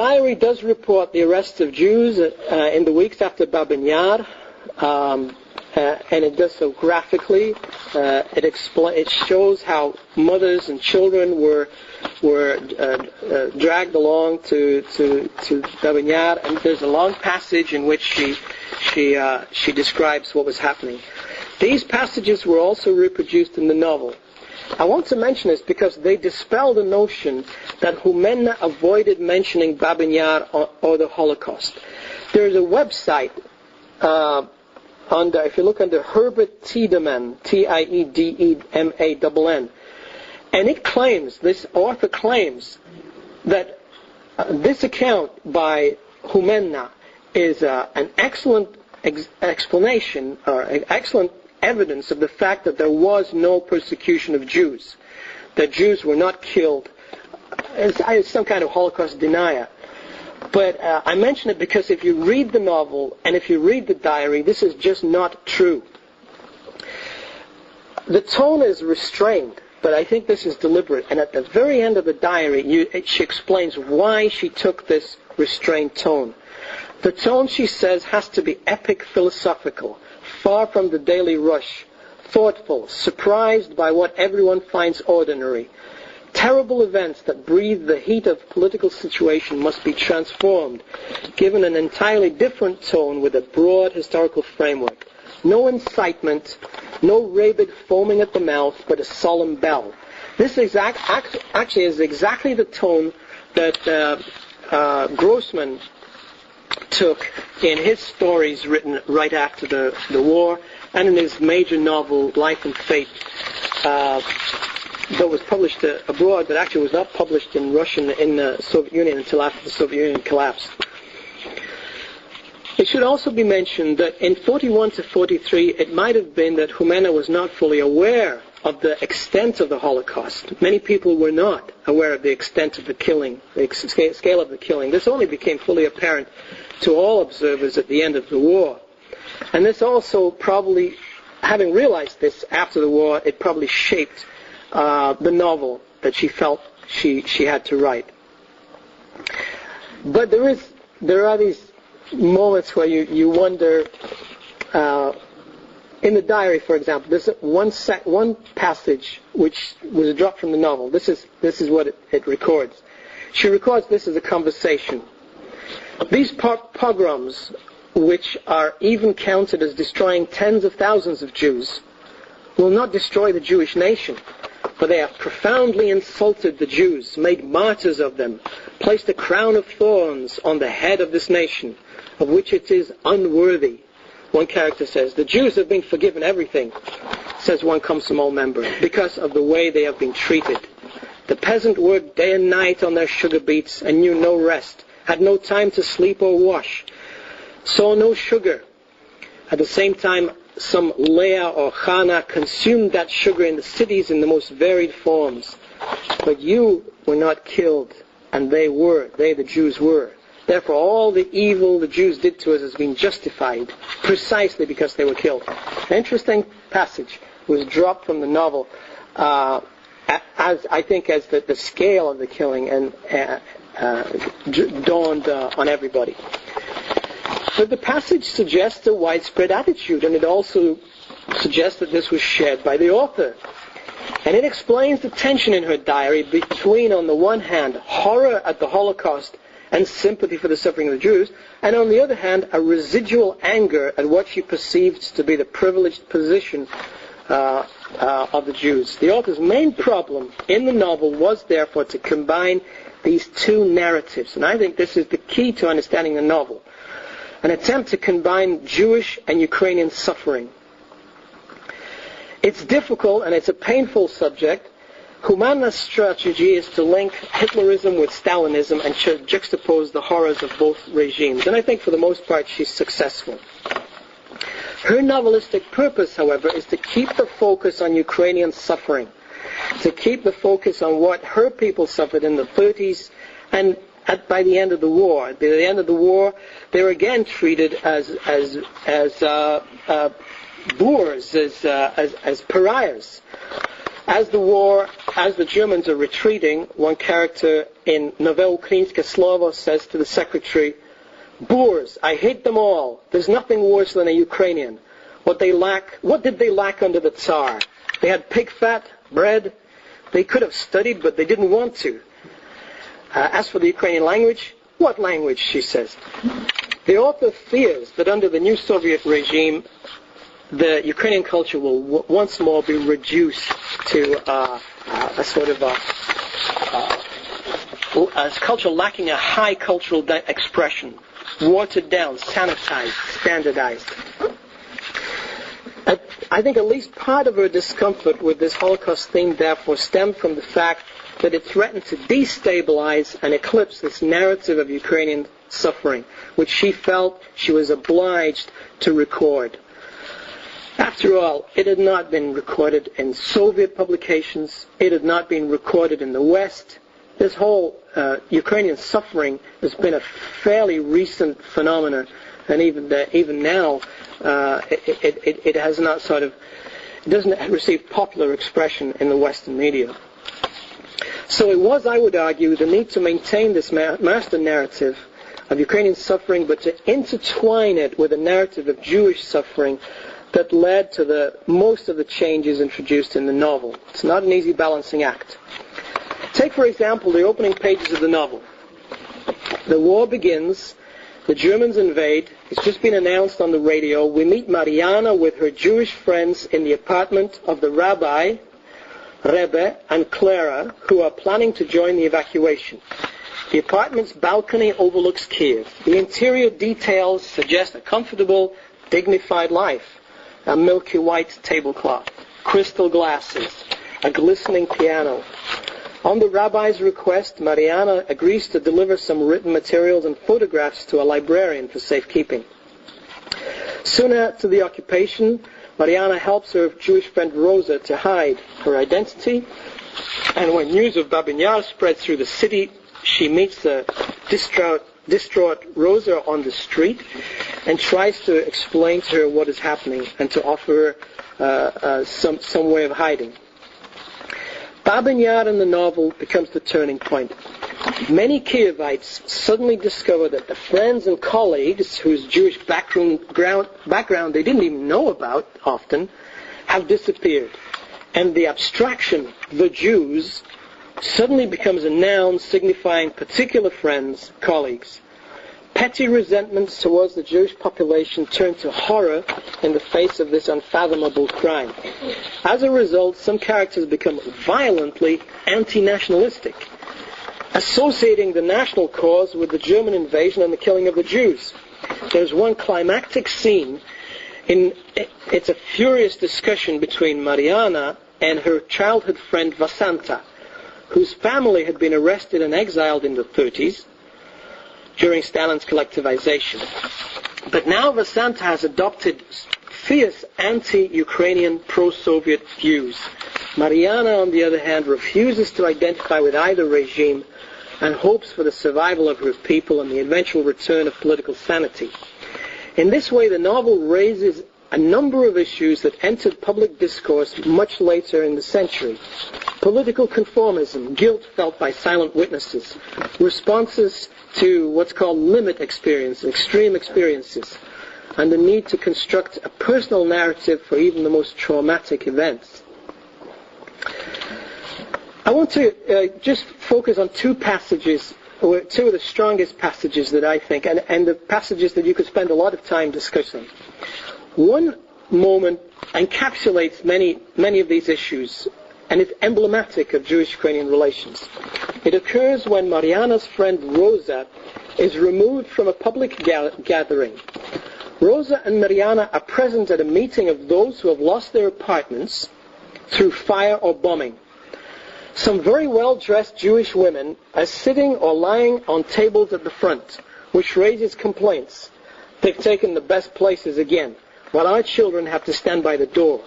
diary does report the arrests of Jews in the weeks after Babin Yar, and it does so graphically. It shows how mothers and children were dragged along to Babin Yar, and there's a long passage in which she describes what was happening. These passages were also reproduced in the novel. I want to mention this because they dispel the notion that Humenna avoided mentioning Babin Yar or the Holocaust. There is a website if you look under Herbert Tiedemann, Tiedemann, and this author claims that this account by Humenna is an excellent explanation, or excellent evidence of the fact that there was no persecution of Jews, that Jews were not killed as some kind of Holocaust denier. But I mention it because if you read the novel and if you read the diary, this is just not true. The tone is restrained, but I think this is deliberate. And at the very end of the diary, she explains why she took this restrained tone. The tone, she says, has to be epic philosophical, far from the daily rush, thoughtful, surprised by what everyone finds ordinary. Terrible events that breathe the heat of political situation must be transformed, given an entirely different tone with a broad historical framework. No incitement, no rabid foaming at the mouth, but a solemn bell. This actually is exactly the tone that Grossman took in his stories written right after the war, and in his major novel, Life and Fate, that was published abroad, but actually was not published in Russian in the Soviet Union until after the Soviet Union collapsed. It should also be mentioned that in 41 to 43, it might have been that Humenna was not fully aware of the extent of the Holocaust. Many people were not aware of the extent of the killing, the scale of the killing. This only became fully apparent to all observers at the end of the war. And this also probably, having realized this after the war, it probably shaped the novel that she felt she had to write. But there are these moments where you wonder. In the diary, for example, there's one passage which was dropped from the novel. This is what it records. She records this as a conversation. These pogroms, which are even counted as destroying tens of thousands of Jews, will not destroy the Jewish nation, for they have profoundly insulted the Jews, made martyrs of them, placed a crown of thorns on the head of this nation, of which it is unworthy. One character says, the Jews have been forgiven everything, says one Komsomol member, because of the way they have been treated. The peasant worked day and night on their sugar beets and knew no rest, had no time to sleep or wash, saw no sugar. At the same time, some Leah or Chana consumed that sugar in the cities in the most varied forms. But you were not killed, and they, the Jews, were. Therefore, all the evil the Jews did to us has been justified precisely because they were killed. An interesting passage was dropped from the novel, as the scale of the killing dawned on everybody. But the passage suggests a widespread attitude, and it also suggests that this was shared by the author. And it explains the tension in her diary between, on the one hand, horror at the Holocaust and sympathy for the suffering of the Jews, and on the other hand, a residual anger at what she perceived to be the privileged position of the Jews. The author's main problem in the novel was, therefore, to combine these two narratives, and I think this is the key to understanding the novel. An attempt to combine Jewish and Ukrainian suffering. It's difficult and it's a painful subject. Humenna's strategy is to link Hitlerism with Stalinism and juxtapose the horrors of both regimes. And I think for the most part she's successful. Her novelistic purpose, however, is to keep the focus on Ukrainian suffering, to keep the focus on what her people suffered in the 30s and by the end of the war. At the end of the war, they were again treated as boors, as pariahs. As the Germans are retreating, one character in Nowe Ukraińskie Słowo says to the secretary, "Boers, I hate them all. There's nothing worse than a Ukrainian. What did they lack under the Tsar? They had pig fat, bread. They could have studied, but they didn't want to. As for the Ukrainian language, what language?" she says. The author fears that under the new Soviet regime, the Ukrainian culture will once more be reduced to a sort of a culture lacking a high cultural expression, watered down, sanitized, standardized. I think at least part of her discomfort with this Holocaust theme, therefore, stemmed from the fact that it threatened to destabilize and eclipse this narrative of Ukrainian suffering, which she felt she was obliged to record. After all, it had not been recorded in Soviet publications. It had not been recorded in the West. This whole Ukrainian suffering has been a fairly recent phenomenon, and even now, it has not it doesn't receive popular expression in the Western media. So it was, I would argue, the need to maintain this master narrative of Ukrainian suffering, but to intertwine it with a narrative of Jewish suffering that led to most of the changes introduced in the novel. It's not an easy balancing act. Take, for example, the opening pages of the novel. The war begins. The Germans invade. It's just been announced on the radio. We meet Mariana with her Jewish friends in the apartment of the rabbi, Rebbe, and Clara, who are planning to join the evacuation. The apartment's balcony overlooks Kyiv. The interior details suggest a comfortable, dignified life. A milky white tablecloth, crystal glasses, a glistening piano. On the rabbi's request, Mariana agrees to deliver some written materials and photographs to a librarian for safekeeping. Soon after the occupation, Mariana helps her Jewish friend Rosa to hide her identity, and when news of Babyn Yar spreads through the city, she meets the distraught Rosa on the street and tries to explain to her what is happening and to offer her some way of hiding. Babyn Yar in the novel becomes the turning point. Many Kyivites suddenly discover that the friends and colleagues whose Jewish background they didn't even know about often have disappeared. And the abstraction, the Jews, suddenly becomes a noun signifying particular friends, colleagues. Petty resentments towards the Jewish population turn to horror in the face of this unfathomable crime. As a result, some characters become violently anti-nationalistic, associating the national cause with the German invasion and the killing of the Jews. There's one climactic scene. It's a furious discussion between Mariana and her childhood friend Vasanta, whose family had been arrested and exiled in the 30s during Stalin's collectivization. But now Vasanta has adopted fierce anti-Ukrainian pro-Soviet views. Mariana, on the other hand, refuses to identify with either regime and hopes for the survival of her people and the eventual return of political sanity. In this way, the novel raises a number of issues that entered public discourse much later in the century. Political conformism, guilt felt by silent witnesses, responses to what's called limit experience, extreme experiences, and the need to construct a personal narrative for even the most traumatic events. I want to just focus on two passages, or two of the strongest passages that I think, and the passages that you could spend a lot of time discussing. One moment encapsulates many of these issues, and it's emblematic of Jewish-Ukrainian relations. It occurs when Mariana's friend Rosa is removed from a public gathering. Rosa and Mariana are present at a meeting of those who have lost their apartments through fire or bombing. Some very well-dressed Jewish women are sitting or lying on tables at the front, which raises complaints. They've taken the best places again, while our children have to stand by the door.